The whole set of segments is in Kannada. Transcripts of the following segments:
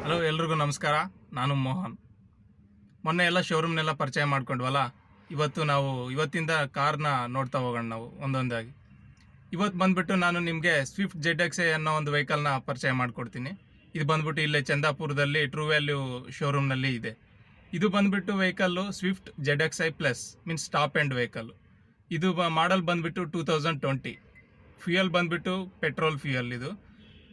ಹಲೋ ಎಲ್ರಿಗೂ ನಮಸ್ಕಾರ. ನಾನು ಮೋಹನ್. ಮೊನ್ನೆ ಎಲ್ಲ ಶೋರೂಮ್ನೆಲ್ಲ ಪರಿಚಯ ಮಾಡ್ಕೊಂಡ್ವಲ್ಲ, ಇವತ್ತಿಂದ ಕಾರ್ನ ನೋಡ್ತಾ ಹೋಗೋಣ ನಾವು ಒಂದೊಂದಾಗಿ. ಇವತ್ತು ಬಂದ್ಬಿಟ್ಟು ನಾನು ನಿಮಗೆ ಸ್ವಿಫ್ಟ್ ZXi ಅನ್ನೋ ಒಂದು ವೆಹಿಕಲ್ನ ಪರಿಚಯ ಮಾಡಿಕೊಡ್ತೀನಿ. ಇದು ಬಂದ್ಬಿಟ್ಟು ಇಲ್ಲೇ ಚಂದಾಪುರದಲ್ಲಿ ಟ್ರೂ ವ್ಯಾಲ್ಯೂ ಶೋರೂಮ್ನಲ್ಲಿ ಇದೆ. ಇದು ಬಂದ್ಬಿಟ್ಟು vehicle Swift ZXi plus means top end vehicle. ಇದು ಮಾಡಲ್ ಬಂದ್ಬಿಟ್ಟು 2020. ಫ್ಯೂಯಲ್ ಬಂದ್ಬಿಟ್ಟು ಪೆಟ್ರೋಲ್ ಫ್ಯೂಯಲ್.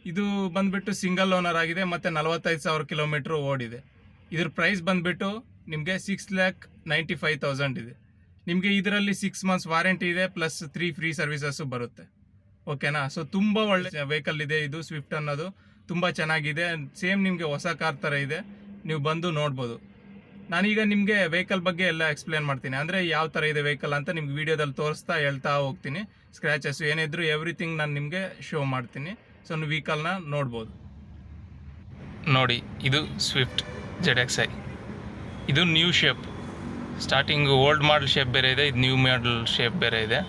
ಇದು ಬಂದ್ಬಿಟ್ಟು ಸಿಂಗಲ್ ಓನರ್ ಆಗಿದೆ ಮತ್ತು 45,000 ಕಿಲೋಮೀಟ್ರ್ ಓಡಿದೆ. ಇದ್ರ ಪ್ರೈಸ್ ಬಂದ್ಬಿಟ್ಟು ನಿಮಗೆ 6,95,000 ಇದೆ. ನಿಮಗೆ ಇದರಲ್ಲಿ 6 ಮಂತ್ಸ್ ವಾರಂಟಿ ಇದೆ, ಪ್ಲಸ್ 3 ಫ್ರೀ ಸರ್ವಿಸಸ್ಸು ಬರುತ್ತೆ. ಓಕೆನಾ? ಸೊ ತುಂಬ ಒಳ್ಳೆ ವೆಹಿಕಲ್ ಇದೆ ಇದು. ಸ್ವಿಫ್ಟ್ ಅನ್ನೋದು ತುಂಬ ಚೆನ್ನಾಗಿದೆ. ಸೇಮ್ ನಿಮಗೆ ಹೊಸ ಕಾರ್ ಥರ ಇದೆ, ನೀವು ಬಂದು ನೋಡ್ಬೋದು. ನಾನೀಗ ನಿಮಗೆ ವೆಹಿಕಲ್ ಬಗ್ಗೆ ಎಲ್ಲ ಎಕ್ಸ್ಪ್ಲೇನ್ ಮಾಡ್ತೀನಿ, ಅಂದರೆ ಯಾವ ಥರ ಇದೆ ವೆಹಿಕಲ್ ಅಂತ ನಿಮ್ಗೆ ವೀಡಿಯೋದಲ್ಲಿ ಹೇಳ್ತಾ ಹೋಗ್ತೀನಿ. ಸ್ಕ್ರ್ಯಾಚಸ್ಸು ಏನಿದ್ರು ಎವ್ರಿಥಿಂಗ್ ನಾನು ನಿಮಗೆ ಶೋ ಮಾಡ್ತೀನಿ. ಸೊ ನೀವು ವೆಹಿಕಲ್ನ ನೋಡ್ಬೋದು. ನೋಡಿ, ಇದು ಸ್ವಿಫ್ಟ್ ZXi. ಇದು new shape. Starting old model shape ಬೇರೆ ಇದೆ, ಇದು ನ್ಯೂ ಮಾಡಲ್ ಶೇಪ್ ಬೇರೆ ಇದೆ.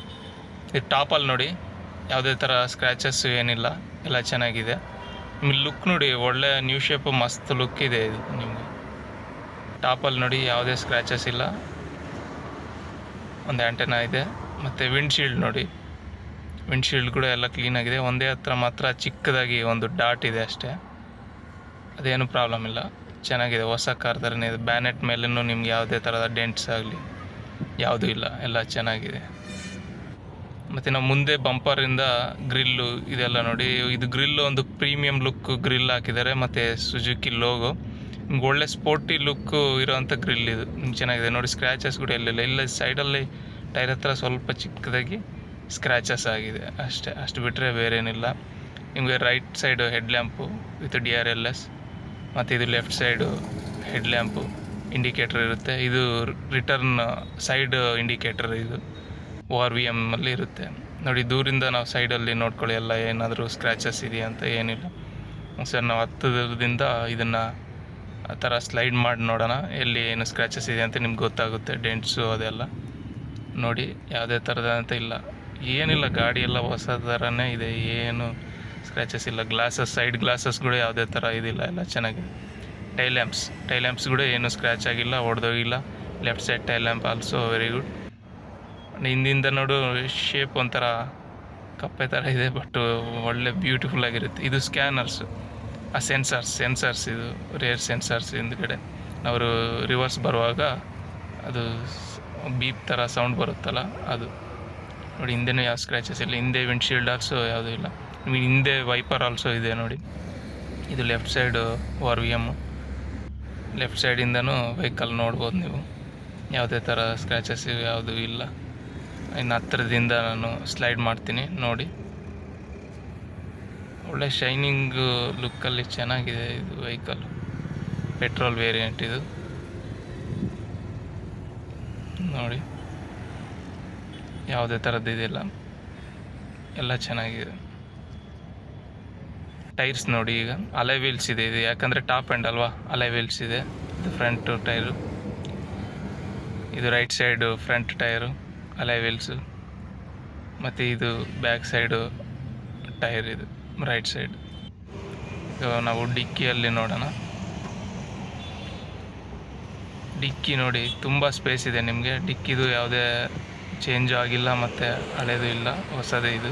ಇದು ಟಾಪಲ್ಲಿ ನೋಡಿ, ಯಾವುದೇ ಥರ ಸ್ಕ್ರ್ಯಾಚಸ್ಸು ಏನಿಲ್ಲ, ಎಲ್ಲ ಚೆನ್ನಾಗಿದೆ. ನಿಮಗೆ ಲುಕ್ ನೋಡಿ, ಒಳ್ಳೆ ನ್ಯೂ ಶೇಪು ಮಸ್ತ್ ಲುಕ್ ಇದೆ ಇದು. ನಿಮಗೆ ಟಾಪಲ್ಲಿ ನೋಡಿ ಯಾವುದೇ ಸ್ಕ್ರ್ಯಾಚಸ್ ಇಲ್ಲ. ಒಂದು ಆ್ಯಂಟೆನಾ ಇದೆ. ಮತ್ತು ವಿಂಡ್ಶೀಲ್ಡ್ ನೋಡಿ, ವಿಂಡ್ಶೀಲ್ಡ್ ಕೂಡ ಎಲ್ಲ ಕ್ಲೀನಾಗಿದೆ. ಒಂದೇ ಹತ್ರ ಮಾತ್ರ ಚಿಕ್ಕದಾಗಿ ಒಂದು ಡಾಟ್ ಇದೆ ಅಷ್ಟೇ, ಅದೇನು ಪ್ರಾಬ್ಲಮ್ ಇಲ್ಲ, ಚೆನ್ನಾಗಿದೆ. ಹೊಸ ಕಾರ್ ಥರನೇ ಇದೆ. ಬ್ಯಾನೆಟ್ ಮೇಲೂ ನಿಮ್ಗೆ ಯಾವುದೇ ಥರದ ಡೆಂಟ್ಸ್ ಆಗಲಿ ಯಾವುದೂ ಇಲ್ಲ, ಎಲ್ಲ ಚೆನ್ನಾಗಿದೆ. ಮತ್ತು ನಾವು ಮುಂದೆ ಬಂಪರಿಂದ ಗ್ರಿಲ್ಲು ಇದೆಲ್ಲ ನೋಡಿ, ಇದು ಗ್ರಿಲ್ಲು ಒಂದು ಪ್ರೀಮಿಯಂ ಲುಕ್ ಗ್ರಿಲ್ ಹಾಕಿದ್ದಾರೆ. ಮತ್ತು ಸುಜುಕಿ ಲೋಗೋ, ನಿಮ್ಗೆ ಒಳ್ಳೆ ಸ್ಪೋರ್ಟಿ ಲುಕ್ಕು ಇರೋವಂಥ ಗ್ರಿಲ್ ಇದು. ನಿಮ್ಗೆ ಚೆನ್ನಾಗಿದೆ ನೋಡಿ. ಸ್ಕ್ರ್ಯಾಚಸ್ ಕೂಡ ಇಲ್ಲ ಸೈಡಲ್ಲಿ ಟೈರ್ ಹತ್ರ ಸ್ವಲ್ಪ ಚಿಕ್ಕದಾಗಿ ಸ್ಕ್ರ್ಯಾಚಸ್ ಆಗಿದೆ ಅಷ್ಟೇ, ಅಷ್ಟು ಬಿಟ್ಟರೆ ಬೇರೇನಿಲ್ಲ. ನಿಮಗೆ right side head lamp with DRLS, ಮತ್ತು ಇದು left side head lamp indicator ಇರುತ್ತೆ. ಇದು ರಿಟರ್ನ್ ಸೈಡ್ ಇಂಡಿಕೇಟರ್, ಇದು ORVM ಅಲ್ಲಿ ಇರುತ್ತೆ ನೋಡಿ. ದೂರಿಂದ ನಾವು ಸೈಡಲ್ಲಿ ನೋಡ್ಕೊಳ್ಳಿ, ಎಲ್ಲ ಏನಾದರೂ ಸ್ಕ್ರ್ಯಾಚಸ್ ಇದೆಯಾ ಅಂತ. ಏನಿಲ್ಲ ಸರ್, ನಾವು ಹತ್ತದಿಂದ ಇದನ್ನು ಆ ಥರ ಸ್ಲೈಡ್ ಮಾಡಿ ನೋಡೋಣ ಎಲ್ಲಿ ಏನು ಸ್ಕ್ರ್ಯಾಚಸ್ ಇದೆ ಅಂತ ನಿಮ್ಗೆ ಗೊತ್ತಾಗುತ್ತೆ. ಡೆಂಟ್ಸು ಅದೆಲ್ಲ ನೋಡಿ, ಯಾವುದೇ ಥರದಂತ ಇಲ್ಲ, ಏನಿಲ್ಲ. ಗಾಡಿ ಎಲ್ಲ ಹೊಸ ಥರನೇ ಇದೆ, ಏನು ಸ್ಕ್ರ್ಯಾಚಸ್ ಇಲ್ಲ. ಗ್ಲಾಸಸ್, ಸೈಡ್ ಗ್ಲಾಸಸ್ ಕೂಡ ಯಾವುದೇ ಥರ ಇದಿಲ್ಲ, ಎಲ್ಲ ಚೆನ್ನಾಗಿದೆ. ಟೈಲ್ ಲ್ಯಾಂಪ್ಸ್ ಕೂಡ ಏನು ಸ್ಕ್ರ್ಯಾಚ್ ಆಗಿಲ್ಲ, ಹೊಡೆದೋಗಿಲ್ಲ. Left side tail lamp also very good. ಹಿಂದಿಂದ ನೋಡು, ಶೇಪ್ ಒಂಥರ ಕಪ್ಪೆ ಥರ ಇದೆ, ಬಟ್ ಒಳ್ಳೆ ಬ್ಯೂಟಿಫುಲ್ ಆಗಿರುತ್ತೆ. ಇದು ಸ್ಕ್ಯಾನರ್ಸು, ಆ ಸೆನ್ಸರ್ಸ್ ಇದು ರೇರ್ ಸೆನ್ಸರ್ಸ್. ಹಿಂದ್ಗಡೆ ನಾವು ರಿವರ್ಸ್ ಬರುವಾಗ ಅದು ಬೀಪ್ ಥರ ಸೌಂಡ್ ಬರುತ್ತಲ್ಲ, ಅದು ನೋಡಿ. ಹಿಂದೆನೂ ಯಾವ ಸ್ಕ್ರ್ಯಾಚಸ್ ಇಲ್ಲ. ಹಿಂದೆ ವಿಂಡ್ಶೀಲ್ಡ್ ಆಲ್ಸೋ ಯಾವುದೂ ಇಲ್ಲ. ನಿಮಗೆ ಹಿಂದೆ ವೈಪರ್ ಆಲ್ಸೋ ಇದೆ ನೋಡಿ. ಇದು ಲೆಫ್ಟ್ ಸೈಡು ORVM. ಲೆಫ್ಟ್ ಸೈಡಿಂದನೂ ವೆಹಿಕಲ್ ನೋಡ್ಬೋದು ನೀವು, ಯಾವುದೇ ಥರ ಸ್ಕ್ರ್ಯಾಚಸ್ ಯಾವುದೂ ಇಲ್ಲ. ಇನ್ನು ಹತ್ತಿರದಿಂದ ನಾನು ಸ್ಲೈಡ್ ಮಾಡ್ತೀನಿ ನೋಡಿ. ಒಳ್ಳೆ ಶೈನಿಂಗ್ ಲುಕ್ಕಲ್ಲಿ ಚೆನ್ನಾಗಿದೆ ಇದು ವೆಹಿಕಲ್. ಪೆಟ್ರೋಲ್ ವೇರಿಯಂಟ್ ಇದು ನೋಡಿ, ಯಾವುದೇ ಥರದ್ದು ಇದಿಲ್ಲ, ಎಲ್ಲ ಚೆನ್ನಾಗಿದೆ. ಟೈರ್ಸ್ ನೋಡಿ, ಈಗ ಅಲೈ ವೀಲ್ಸ್ ಇದೆ ಇದು, ಯಾಕಂದರೆ ಟಾಪ್ ಎಂಡ್ ಅಲ್ವಾ, ಅಲೈ ವೀಲ್ಸ್ ಇದೆ. ಇದು ಫ್ರಂಟ್ ಟೈರು, ಇದು right side front tyre alloy wheels. ಮತ್ತು ಇದು ಬ್ಯಾಕ್ ಸೈಡು ಟೈರ್, ಇದು ರೈಟ್ ಸೈಡ್. ಈಗ ನಾವು ಡಿಕ್ಕಿಯಲ್ಲಿ ನೋಡೋಣ. ಡಿಕ್ಕಿ ನೋಡಿ, ತುಂಬ ಸ್ಪೇಸ್ ಇದೆ ನಿಮಗೆ. ಡಿಕ್ಕಿದು ಯಾವುದೇ ಚೇಂಜ್ ಆಗಿಲ್ಲ, ಮತ್ತು ಹಳೇದು ಇಲ್ಲ, ಹೊಸದೇ ಇದು.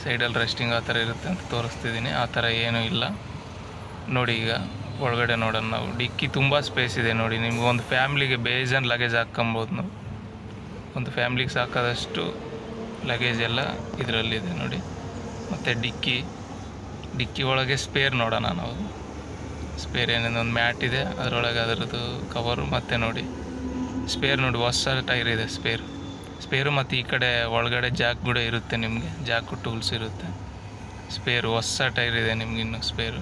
ಸೈಡಲ್ಲಿ ರೆಸ್ಟಿಂಗ್ ಆ ಥರ ಇರುತ್ತೆ ಅಂತ ತೋರಿಸ್ತಿದ್ದೀನಿ, ಆ ಥರ ಏನೂ ಇಲ್ಲ ನೋಡಿ. ಈಗ ಒಳಗಡೆ ನೋಡೋಣ ನಾವು. ಡಿಕ್ಕಿ ತುಂಬ ಸ್ಪೇಸ್ ಇದೆ ನೋಡಿ. ನಿಮ್ಗೆ ಒಂದು ಫ್ಯಾಮ್ಲಿಗೆ ಬೇಜಾನ್ ಲಗೇಜ್ ಹಾಕ್ಕೊಬೋದು ನಾವು. ಒಂದು ಫ್ಯಾಮ್ಲಿಗೆ ಸಾಕಾದಷ್ಟು ಲಗೇಜ್ ಎಲ್ಲ ಇದರಲ್ಲಿದೆ ನೋಡಿ. ಮತ್ತು ಡಿಕ್ಕಿ ಒಳಗೆ ಸ್ಪೇರ್ ನೋಡೋಣ ನಾವು. ಸ್ಪೇರ್ ಏನೇನು ಒಂದು ಮ್ಯಾಟ್ ಇದೆ, ಅದರೊಳಗೆ ಅದರದ್ದು ಕವರು. ಮತ್ತು ನೋಡಿ ಸ್ಪೇರ್ ನೋಡಿ, ಹೊಸ ಟೈರ್ ಇದೆ ಸ್ಪೇರು. ಮತ್ತು ಈ ಕಡೆ ಒಳಗಡೆ ಜಾಕ್ ಕೂಡ ಇರುತ್ತೆ ನಿಮಗೆ, ಜಾಕು ಟೂಲ್ಸ್ ಇರುತ್ತೆ. ಸ್ಪೇರು ಹೊಸ ಟೈರ್ ಇದೆ ನಿಮ್ಗೆ ಇನ್ನು ಸ್ಪೇರು.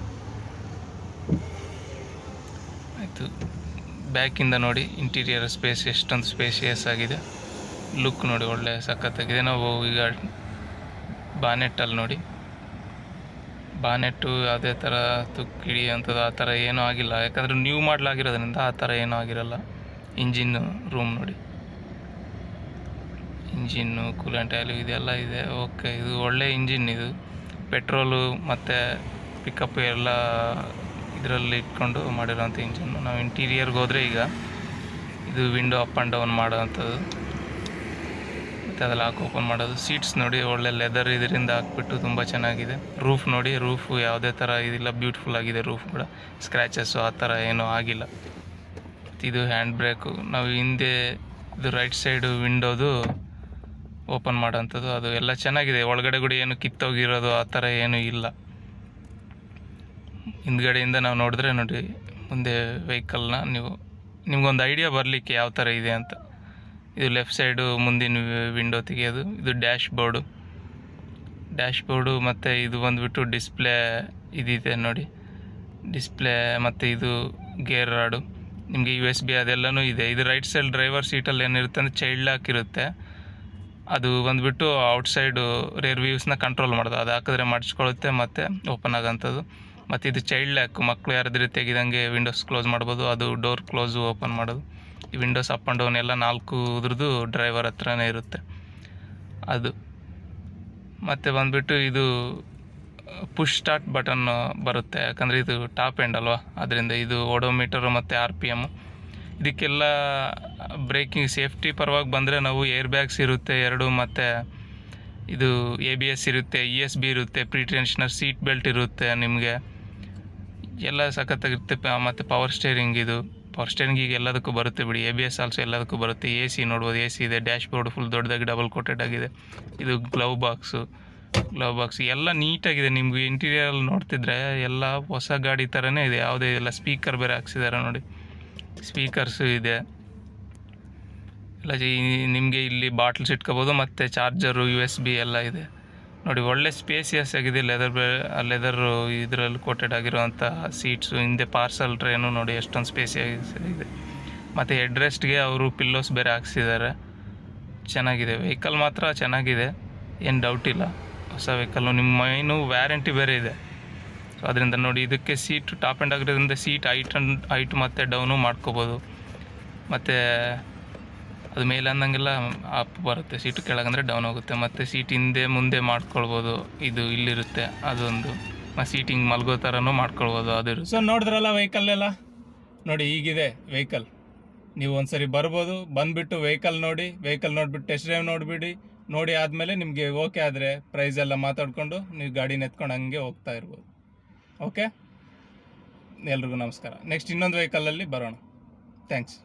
ಆಯಿತು. ಬ್ಯಾಕಿಂದ ನೋಡಿ, ಇಂಟೀರಿಯರ್ ಸ್ಪೇಸ್ ಎಷ್ಟೊಂದು ಸ್ಪೇಸಿಯಸ್ ಆಗಿದೆ. ಲುಕ್ ನೋಡಿ, ಒಳ್ಳೆ ಸಖತ್ತಾಗಿದೆ. ನಾವು ಈಗ ಬಾನೆಟ್ಟಲ್ಲಿ ನೋಡಿ, ಬಾನೆಟ್ಟು ಯಾವುದೇ ಥರ ತುಕ್ಕಿಡಿ ಅಂಥದ್ದು ಆ ಥರ ಏನೂ ಆಗಿಲ್ಲ, ಯಾಕಂದರೆ ನ್ಯೂ ಮಾಡಲಾಗಿರೋದ್ರಿಂದ ಆ ಥರ ಏನೂ ಆಗಿರಲ್ಲ. ಇಂಜಿನ್ನು ರೂಮ್ ನೋಡಿ, ಇಂಜಿನ್ನು, ಕೂಲೆಂಟ್ ಆಯಿಲು ಇದೆಲ್ಲ ಇದೆ. ಓಕೆ, ಇದು ಒಳ್ಳೆ ಇಂಜಿನ್ ಇದು. ಪೆಟ್ರೋಲು ಮತ್ತು ಪಿಕಪ್ ಎಲ್ಲ ಇದರಲ್ಲಿ ಇಟ್ಕೊಂಡು ಮಾಡಿರೋಂಥ ಇಂಜನ್ನು. ನಾವು ಇಂಟೀರಿಯರ್ಗೆ ಹೋದರೆ ಈಗ ಇದು ವಿಂಡೋ ಅಪ್ ಆ್ಯಂಡ್ ಡೌನ್ ಮಾಡೋವಂಥದ್ದು, ಮತ್ತು ಅದೆಲ್ಲ ಹಾಕಿ ಓಪನ್ ಮಾಡೋದು. ಸೀಟ್ಸ್ ನೋಡಿ ಒಳ್ಳೆ ಲೆದರ್ ಇದರಿಂದ ಹಾಕ್ಬಿಟ್ಟು ತುಂಬ ಚೆನ್ನಾಗಿದೆ. ರೂಫ್ ನೋಡಿ, ರೂಫ್ ಯಾವುದೇ ಥರ ಇದಿಲ್ಲ, ಬ್ಯೂಟಿಫುಲ್ ಆಗಿದೆ. ರೂಫ್ ಕೂಡ ಸ್ಕ್ರ್ಯಾಚಸ್ಸು ಆ ಥರ ಏನೂ ಆಗಿಲ್ಲ. ಇದು ಹ್ಯಾಂಡ್ ಬ್ರೇಕು. ನಾವು ಹಿಂದೆ ಇದು ರೈಟ್ ಸೈಡು ವಿಂಡೋದು ಓಪನ್ ಮಾಡೋಂಥದ್ದು, ಅದು ಎಲ್ಲ ಚೆನ್ನಾಗಿದೆ. ಒಳಗಡೆ ಕೂಡ ಏನು ಕಿತ್ತೋಗಿರೋದು ಆ ಥರ ಏನೂ ಇಲ್ಲ. ಹಿಂದ್ಗಡೆಯಿಂದ ನಾವು ನೋಡಿದ್ರೆ ನೋಡಿ ಮುಂದೆ ವೆಹಿಕಲ್ನ ನಿಮ್ಗೊಂದು ಐಡಿಯಾ ಬರಲಿಕ್ಕೆ ಯಾವ ಥರ ಇದೆ ಅಂತ. ಇದು ಲೆಫ್ಟ್ ಸೈಡು ಮುಂದಿನ ವಿಂಡೋ ತೆಗೆಯೋದು. ಇದು ಡ್ಯಾಶ್ ಬೋರ್ಡು ಮತ್ತು ಇದು ಬಂದುಬಿಟ್ಟು ಡಿಸ್ಪ್ಲೇ ಇದಿದೆ ನೋಡಿ, ಡಿಸ್ಪ್ಲೇ ಮತ್ತು ಇದು ಗೇರ್ ರಾಡು, ನಿಮಗೆ USB ಅದೆಲ್ಲನೂ ಇದೆ. ಇದು ರೈಟ್ ಸೈಡ್ ಡ್ರೈವರ್ ಸೀಟಲ್ಲಿ ಏನಿರುತ್ತೆ ಅಂದರೆ ಚೈಲ್ಡ್ ಲಾಕ್ ಇರುತ್ತೆ. ಅದು ಬಂದುಬಿಟ್ಟು ಔಟ್ಸೈಡು ರೇರ್ ವ್ಯೂಸ್ನ ಕಂಟ್ರೋಲ್ ಮಾಡೋದು. ಅದು ಹಾಕಿದ್ರೆ ಮಡ್ಚ್ಕೊಳ್ಳುತ್ತೆ ಮತ್ತು ಓಪನ್ ಆಗೋಂಥದ್ದು. ಮತ್ತು ಇದು ಚೈಲ್ಡ್ ಲಾಕ್, ಮಕ್ಕಳು ಯಾರಾದ್ರೂ ತೆಗಿದಂಗೆ ವಿಂಡೋಸ್ ಕ್ಲೋಸ್ ಮಾಡ್ಬೋದು. ಅದು ಡೋರ್ ಕ್ಲೋಸು ಓಪನ್ ಮಾಡೋದು. ಈ ವಿಂಡೋಸ್ ಅಪ್ ಆ್ಯಂಡ್ ಡೌನ್ ಎಲ್ಲ 4 ಡ್ರೈವರ್ ಹತ್ರನೇ ಇರುತ್ತೆ ಅದು. ಮತ್ತು ಬಂದುಬಿಟ್ಟು ಇದು ಪುಷ್ ಸ್ಟಾರ್ಟ್ ಬಟನ್ ಬರುತ್ತೆ, ಯಾಕಂದರೆ ಇದು ಟಾಪ್ ಎಂಡ್ ಅಲ್ವಾ, ಅದರಿಂದ ಇದು ಓಡೋಮೀಟರು ಮತ್ತು RPM. ಇದಕ್ಕೆಲ್ಲ ಬ್ರೇಕಿಂಗ್ ಸೇಫ್ಟಿ ಪರವಾಗಿ ಬಂದರೆ ನಾವು ಏರ್ ಬ್ಯಾಗ್ಸ್ ಇರುತ್ತೆ 2, ಮತ್ತು ಇದು ABS ಇರುತ್ತೆ, ESB ಇರುತ್ತೆ, ಪ್ರೀ ಟೆನ್ಷನರ್ ಸೀಟ್ ಬೆಲ್ಟ್ ಇರುತ್ತೆ, ನಿಮಗೆ ಎಲ್ಲ ಸಖತ್ತಾಗಿರುತ್ತೆ. ಮತ್ತು ಪವರ್ ಸ್ಟೇರಿಂಗ್ ಈಗ ಎಲ್ಲದಕ್ಕೂ ಬರುತ್ತೆ ಬಿಡಿ. ABS ಆಲ್ಸೋ ಎಲ್ಲದಕ್ಕೂ ಬರುತ್ತೆ. AC ನೋಡ್ಬೋದು, AC ಇದೆ. ಡ್ಯಾಶ್ ಬೋರ್ಡ್ ಫುಲ್ ದೊಡ್ಡದಾಗಿ ಡಬಲ್ ಕೋಟೆಡ್ ಆಗಿದೆ. ಇದು ಗ್ಲೌ ಬಾಕ್ಸ್ ಎಲ್ಲ ನೀಟಾಗಿದೆ. ನಿಮ್ಗೆ ಇಂಟೀರಿಯರಲ್ಲಿ ನೋಡ್ತಿದ್ರೆ ಎಲ್ಲ ಹೊಸ ಗಾಡಿ ಥರನೇ ಇದೆ, ಯಾವುದೇ ಇಲ್ಲ. ಸ್ಪೀಕರ್ ಬೇರೆ ಹಾಕ್ಸಿದ್ದಾರೆ ನೋಡಿ, ಸ್ಪೀಕರ್ಸು ಇದೆ ಎಲ್ಲ. ನಿಮಗೆ ಇಲ್ಲಿ ಬಾಟ್ಲ್ಸ್ ಇಟ್ಕೋಬೋದು, ಮತ್ತು ಚಾರ್ಜರು USB ಎಲ್ಲ ಇದೆ ನೋಡಿ. ಒಳ್ಳೆ ಸ್ಪೇಸಿಯಸ್ ಆಗಿದೆ. ಲೆದರು ಇದರಲ್ಲಿ ಕೋಟೆಡ್ ಆಗಿರುವಂಥ ಸೀಟ್ಸು. ಹಿಂದೆ ಪಾರ್ಸಲ್ ಟ್ರೇನು ನೋಡಿ ಎಷ್ಟೊಂದು ಸ್ಪೇಸಿಯಾಗಿ ಇದೆ. ಮತ್ತು ಹೆಡ್ ರೆಸ್ಟ್ಗೆ ಅವರು ಪಿಲ್ಲೋಸ್ ಬೇರೆ ಹಾಕ್ಸಿದ್ದಾರೆ. ಚೆನ್ನಾಗಿದೆ ವೆಹಿಕಲ್, ಮಾತ್ರ ಚೆನ್ನಾಗಿದೆ, ಏನು ಡೌಟ್ ಇಲ್ಲ. ಹೊಸ ವೆಹಿಕಲ್ಲು, ನಿಮ್ಮ ಮೈನು ವ್ಯಾರಂಟಿ ಬೇರೆ ಇದೆ. ಸೊ ಅದರಿಂದ ನೋಡಿ, ಇದಕ್ಕೆ ಸೀಟ್ ಟಾಪ್ ಆ್ಯಂಡ್ ಆಗಿರೋದ್ರಿಂದ ಸೀಟ್ ಹೈಟ್ ಮತ್ತು ಡೌನು ಮಾಡ್ಕೋಬೋದು. ಮತ್ತು ಅದು ಮೇಲೆ ಅಂದಂಗೆಲ್ಲ ಅಪ್ ಬರುತ್ತೆ, ಸೀಟು ಕೆಳಗಂದರೆ ಡೌನ್ ಹೋಗುತ್ತೆ. ಮತ್ತು ಸೀಟ್ ಹಿಂದೆ ಮುಂದೆ ಮಾಡ್ಕೊಳ್ಬೋದು, ಇದು ಇಲ್ಲಿರುತ್ತೆ ಅದೊಂದು. ಮತ್ತು ಸೀಟ್ ಹಿಂಗೆ ಮಲ್ಗೋ ಥರನೂ ಮಾಡ್ಕೊಳ್ಬೋದು, ಅದು. ಸೊ ನೋಡಿದ್ರಲ್ಲ ವೆಹಿಕಲ್ಲೆಲ್ಲ ನೋಡಿ, ಹೀಗಿದೆ ವೆಹಿಕಲ್. ನೀವು ಒಂದ್ಸರಿ ಬರ್ಬೋದು, ಬಂದುಬಿಟ್ಟು ವೆಹಿಕಲ್ ನೋಡಿಬಿಟ್ಟು ಟೆಸ್ಟ್ ಡ್ರೈವ್ ನೋಡಿ ಆದಮೇಲೆ ನಿಮಗೆ ಓಕೆ ಆದರೆ ಪ್ರೈಸ್ ಎಲ್ಲ ಮಾತಾಡಿಕೊಂಡು ನೀವು ಗಾಡಿನ ಎತ್ಕೊಂಡು ಹಂಗೆ ಹೋಗ್ತಾ ಇರ್ಬೋದು. ಓಕೆ, ಎಲ್ರಿಗೂ ನಮಸ್ಕಾರ. ನೆಕ್ಸ್ಟ್ ಇನ್ನೊಂದು ವೆಹಿಕಲಲ್ಲಿ ಬರೋಣ. ಥ್ಯಾಂಕ್ಸ್.